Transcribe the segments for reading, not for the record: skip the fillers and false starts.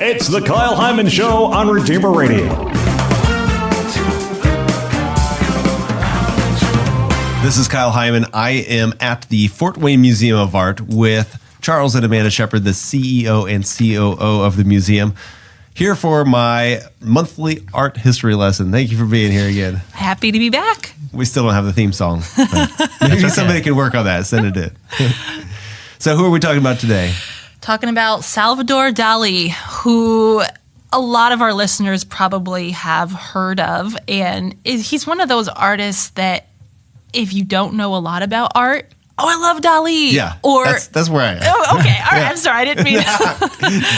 It's the Kyle Hyman Show on Redeemer Radio. This is Kyle Hyman. I am at the Fort Wayne Museum of Art with Charles and Amanda Shepard, the CEO and COO of the museum, here for my monthly art history lesson. Thank you for being here again. Happy to be back. We still don't have the theme song. But maybe somebody can work on that. Send it in. So who are we talking about today? Talking about Salvador Dali, who a lot of our listeners probably have heard of. And he's one of those artists that if you don't know a lot about art, I love Dali. Yeah, or that's where I am. Oh, okay. All right. I'm sorry. I didn't mean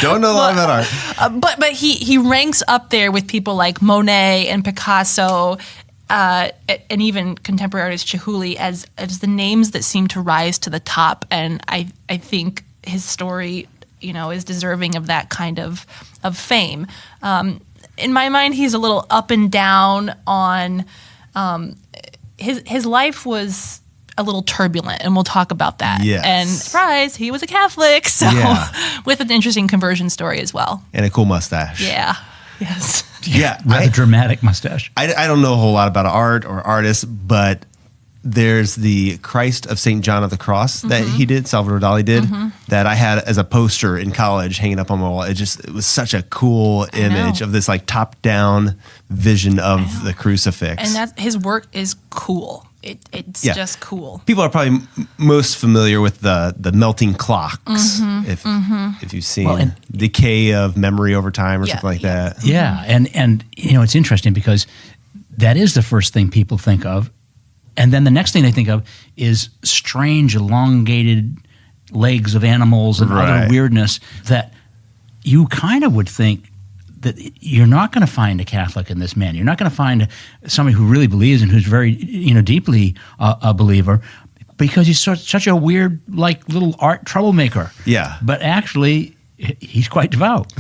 Don't know a lot about art. But he ranks up there with people like Monet and Picasso and even contemporary artist Chihuly as the names that seem to rise to the top. And I think his story, is deserving of that kind of fame. In my mind, he's a little up and down on his life was a little turbulent, and we'll talk about that. Yes. And surprise, he was a Catholic, so with an interesting conversion story as well. And a cool mustache. Yeah. Yes. Yeah. Rather dramatic mustache. I don't know a whole lot about art or artists, but there's the Christ of St. John of the Cross that he did, Salvador Dali did, that I had as a poster in college hanging up on my wall. It was such a cool image of this like top-down vision of the crucifix. And his work is cool. It's just cool. People are probably most familiar with the melting clocks, if you've seen decay of memory over time or something like that. Yeah, and it's interesting because that is the first thing people think of. And then the next thing they think of is strange, elongated legs of animals and other weirdness that you kind of would think that you're not going to find a Catholic in this man. You're not going to find somebody who really believes and who's very, deeply a believer, because he's such a weird, like, little art troublemaker. Yeah. But actually, he's quite devout.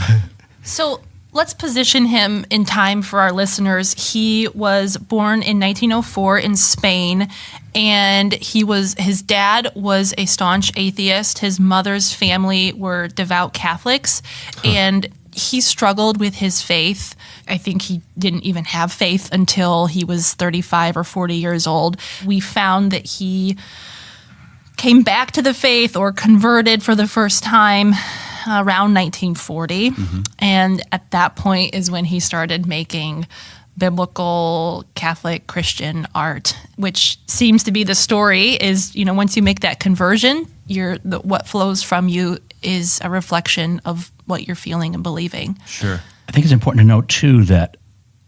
So let's position him in time for our listeners. He was born in 1904 in Spain, and his dad was a staunch atheist. His mother's family were devout Catholics, and he struggled with his faith. I think he didn't even have faith until he was 35 or 40 years old. We found that he came back to the faith or converted for the first time around 1940. And at that point is when he started making biblical Catholic Christian art, which seems to be the story is, once you make that conversion, what flows from you is a reflection of what you're feeling and believing. Sure. I think it's important to note, too, that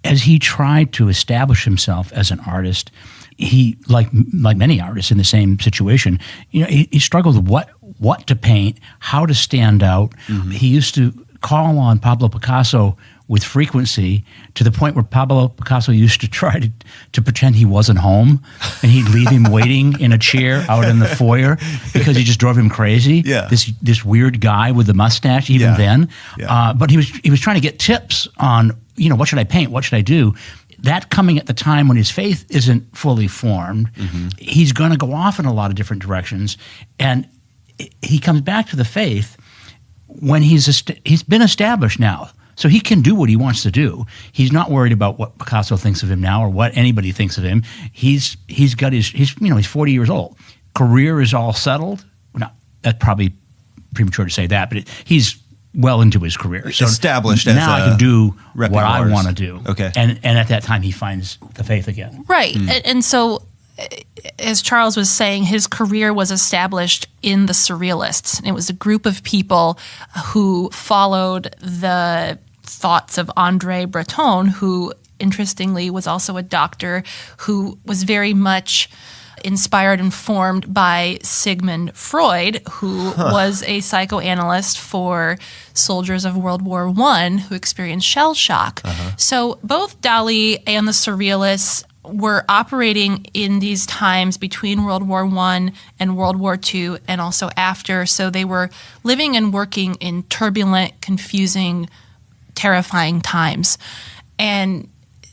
as he tried to establish himself as an artist, he, like many artists in the same situation, he struggled with what to paint, how to stand out. He used to call on Pablo Picasso with frequency, to the point where Pablo Picasso used to try to pretend he wasn't home, and he'd leave him waiting in a chair out in the foyer because he just drove him crazy. Yeah. This weird guy with the mustache, even then. Yeah. But he was trying to get tips on, what should I paint? What should I do? That coming at the time when his faith isn't fully formed, he's going to go off in a lot of different directions, and he comes back to the faith when he's been established now. So he can do what he wants to do. He's not worried about what Picasso thinks of him now or what anybody thinks of him. He's 40 years old. Career is all settled. Now, that's probably premature to say that, but he's well into his career. So established now I can do what I want to do. Okay. And at that time he finds the faith again. Right. And so, as Charles was saying, his career was established in the Surrealists. And it was a group of people who followed the thoughts of André Breton, who, interestingly, was also a doctor who was very much inspired and formed by Sigmund Freud, who was a psychoanalyst for soldiers of World War I who experienced shell shock. So both Dali and the Surrealists were operating in these times between World War I and World War II, and also after. So they were living and working in turbulent, confusing, terrifying times. And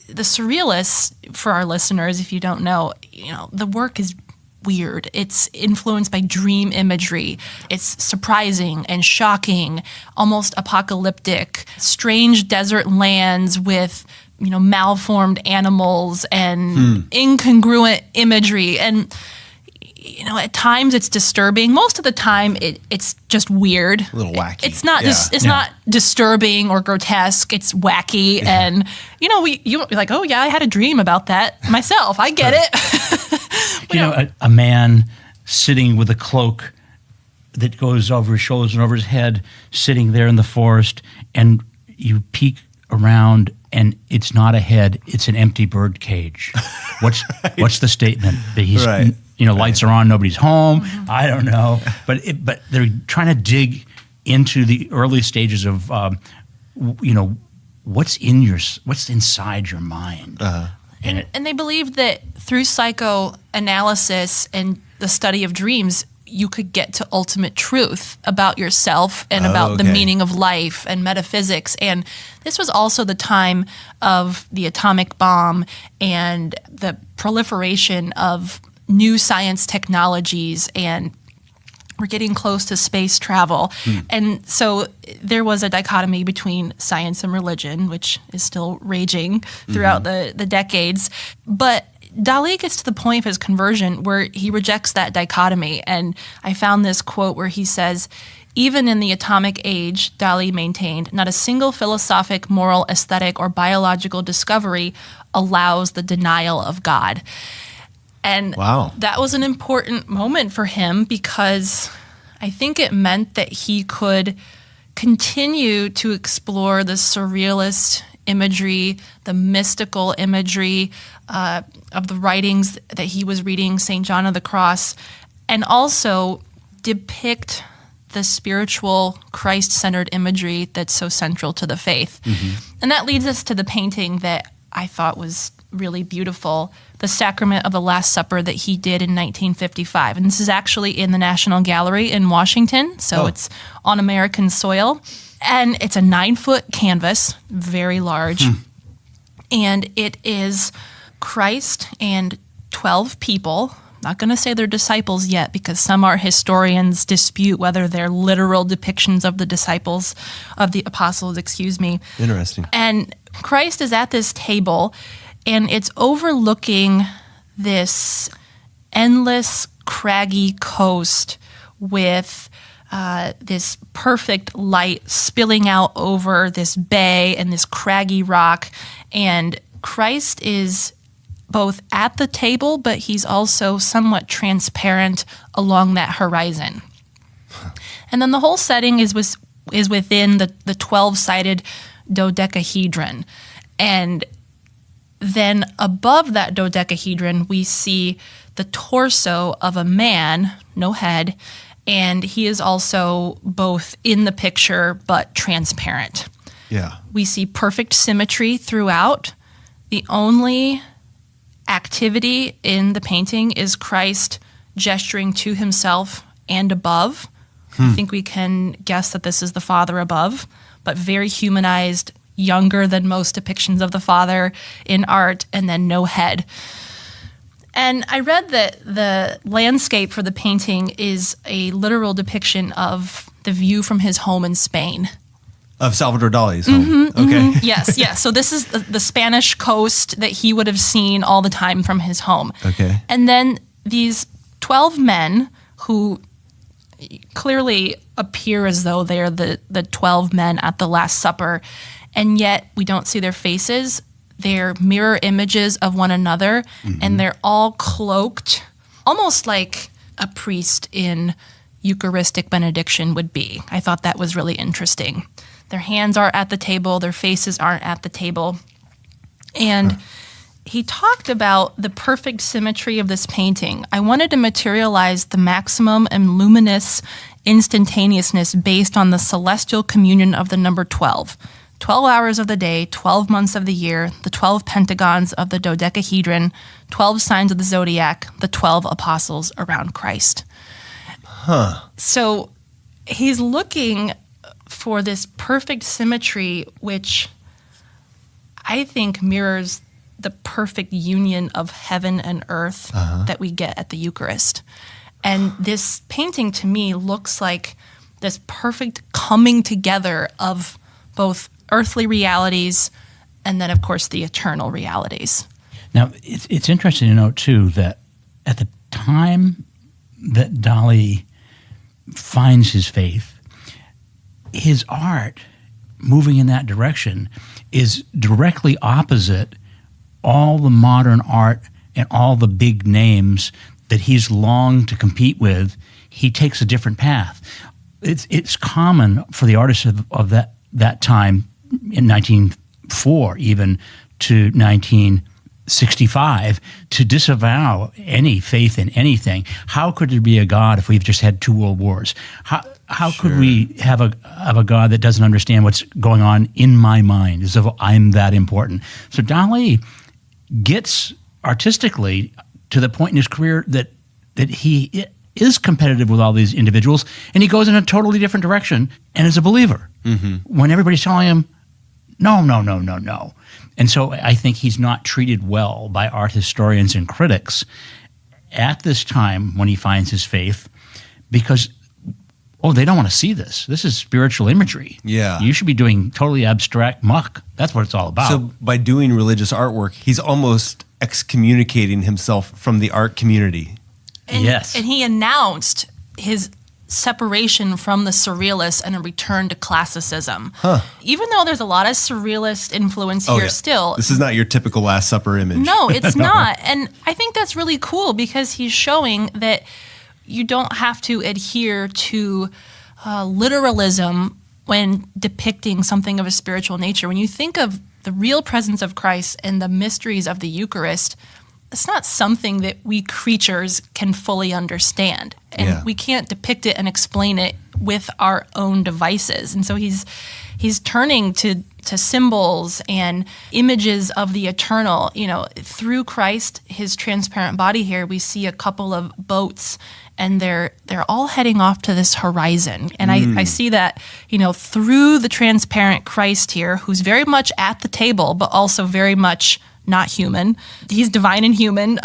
the Surrealists, for our listeners, if you don't know, the work is weird. It's influenced by dream imagery. It's surprising and shocking, almost apocalyptic, strange desert lands with, malformed animals and incongruent imagery. And, at times it's disturbing. Most of the time it's just weird. A little wacky. It's not not disturbing or grotesque. It's wacky. Yeah. And, you're like, oh yeah, I had a dream about that myself. I get it. A man sitting with a cloak that goes over his shoulders and over his head, sitting there in the forest, and you peek around and it's not a head, it's an empty bird cage. What's the statement? That he's lights are on, nobody's home. Mm-hmm. I don't know, but they're trying to dig into the early stages of what's inside your mind. Uh-huh. And they believed that through psychoanalysis and the study of dreams, you could get to ultimate truth about yourself and about the meaning of life and metaphysics. And this was also the time of the atomic bomb and the proliferation of new science technologies, and we're getting close to space travel. And so there was a dichotomy between science and religion, which is still raging throughout the decades. But Dali gets to the point of his conversion where he rejects that dichotomy. And I found this quote where he says, "Even in the atomic age," Dali maintained, "not a single philosophic, moral, aesthetic, or biological discovery allows the denial of God." And that was an important moment for him, because I think it meant that he could continue to explore the surrealist imagery, the mystical imagery of the writings that he was reading, St. John of the Cross, and also depict the spiritual, Christ-centered imagery that's so central to the faith. And that leads us to the painting that I thought was really beautiful, the Sacrament of the Last Supper that he did in 1955. And this is actually in the National Gallery in Washington, so it's on American soil. And it's a 9-foot canvas, very large. And it is Christ and 12 people. Not going to say they're disciples yet, because some art historians dispute whether they're literal depictions of the disciples, of the apostles, Interesting. And Christ is at this table, and it's overlooking this endless, craggy coast with this perfect light spilling out over this bay and this craggy rock. And Christ is both at the table, but he's also somewhat transparent along that horizon. And then the whole setting is within the 12-sided dodecahedron. And then above that dodecahedron, we see the torso of a man, no head, and he is also both in the picture but transparent. Yeah. We see perfect symmetry throughout. The only activity in the painting is Christ gesturing to himself and above. I think we can guess that this is the Father above, but very humanized, younger than most depictions of the Father in art, and then no head. And I read that the landscape for the painting is a literal depiction of the view from his home in Spain. Of Salvador Dali's home. Yes. So this is the Spanish coast that he would have seen all the time from his home. Okay. And then these 12 men who clearly appear as though they're the 12 men at the Last Supper, and yet we don't see their faces. They're mirror images of one another, and they're all cloaked, almost like a priest in Eucharistic benediction would be. I thought that was really interesting. Their hands are at the table, their faces aren't at the table. And he talked about the perfect symmetry of this painting. I wanted to materialize the maximum and luminous instantaneousness based on the celestial communion of the number 12. 12 hours of the day, 12 months of the year, the 12 pentagons of the dodecahedron, 12 signs of the zodiac, the 12 apostles around Christ. So he's looking for this perfect symmetry, which I think mirrors the perfect union of heaven and earth that we get at the Eucharist. And this painting to me looks like this perfect coming together of both earthly realities and then, of course, the eternal realities. Now, it's interesting to note, too, that at the time that Dali finds his faith, his art moving in that direction is directly opposite all the modern art and all the big names that he's longed to compete with. He takes a different path. It's common for the artists of that time, in 1904 even to 1965, to disavow any faith in anything. How could there be a God if we've just had 2 world wars? How could we have a God that doesn't understand what's going on in my mind, as if I'm that important? So Dali gets artistically to the point in his career that he is competitive with all these individuals, and he goes in a totally different direction and is a believer when everybody's telling him, no. And so I think he's not treated well by art historians and critics at this time when he finds his faith, because they don't want to see this. This is spiritual imagery. Yeah. You should be doing totally abstract muck. That's what it's all about. So by doing religious artwork, he's almost excommunicating himself from the art community. Yes. And he announced his separation from the Surrealists and a return to classicism. Even though there's a lot of Surrealist influence here still. This is not your typical Last Supper image. No, it's not. And I think that's really cool because he's showing that you don't have to adhere to literalism when depicting something of a spiritual nature. When you think of the real presence of Christ and the mysteries of the Eucharist, it's not something that we creatures can fully understand. And we can't depict it and explain it with our own devices. And so he's turning to symbols and images of the eternal. Through Christ, his transparent body here, we see a couple of boats, and they're all heading off to this horizon. And I see that, through the transparent Christ here, who's very much at the table, but also very much not human. He's divine and human.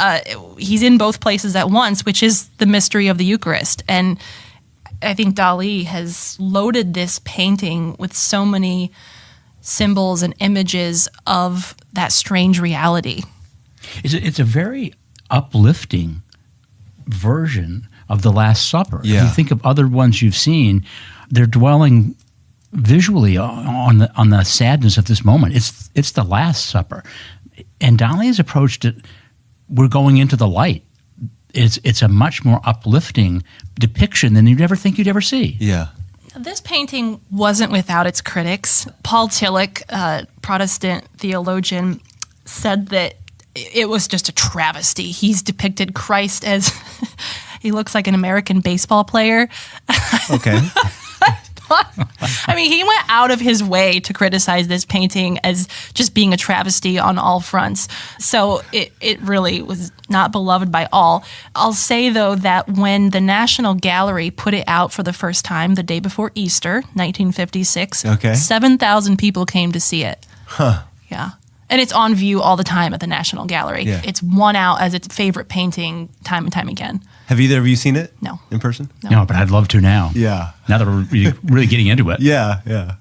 He's in both places at once, which is the mystery of the Eucharist. And I think Dali has loaded this painting with so many symbols and images of that strange reality. It's a very uplifting version of the Last Supper. If you think of other ones you've seen, they're dwelling visually on the sadness of this moment. It's the Last Supper. And Dali has approached it, we're going into the light. It's a much more uplifting depiction than you'd ever think you'd ever see. Yeah. This painting wasn't without its critics. Paul Tillich, a Protestant theologian, said that it was just a travesty. He's depicted Christ as he looks like an American baseball player. Okay. I mean, he went out of his way to criticize this painting as just being a travesty on all fronts. So it really was not beloved by all. I'll say, though, that when the National Gallery put it out for the first time the day before Easter, 1956, 7,000 people came to see it. Yeah. And it's on view all the time at the National Gallery. Yeah. It's won out as its favorite painting time and time again. Have either of you seen it? No. In person? No, but I'd love to now. Yeah. Now that we're really getting into it. Yeah.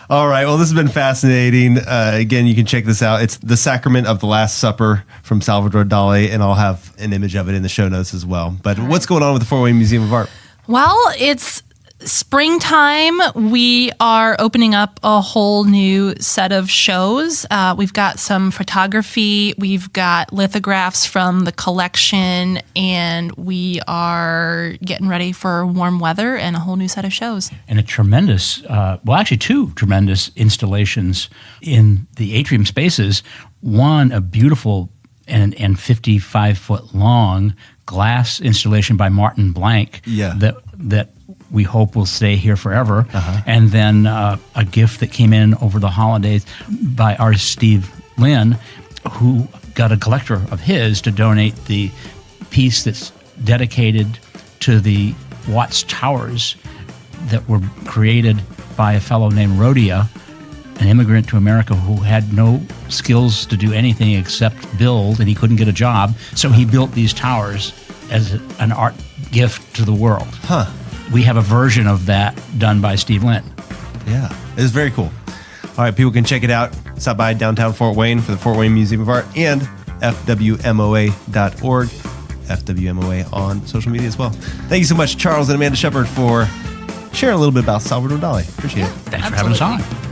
All right. Well, this has been fascinating. Again, you can check this out. It's The Sacrament of the Last Supper from Salvador Dali, and I'll have an image of it in the show notes as well. But what's going on with the Fort Wayne Museum of Art? Well, it's springtime. We are opening up a whole new set of shows. We've got some photography, we've got lithographs from the collection, and we are getting ready for warm weather and a whole new set of shows. And a tremendous, actually 2 tremendous installations in the atrium spaces. One, a beautiful and 55-foot long glass installation by Martin Blank that we hope will stay here forever. And then a gift that came in over the holidays by artist Steve Lynn, who got a collector of his to donate the piece that's dedicated to the Watts Towers that were created by a fellow named Rhodia an immigrant to America who had no skills to do anything except build, and he couldn't get a job. So he built these towers as an art gift to the world. Huh. We have a version of that done by Steve Lynn. Yeah, it's very cool. All right, people can check it out. Stop by downtown Fort Wayne for the Fort Wayne Museum of Art and fwmoa.org. FWMOA on social media as well. Thank you so much, Charles and Amanda Shepard, for sharing a little bit about Salvador Dali. Appreciate it. Thanks for having us on.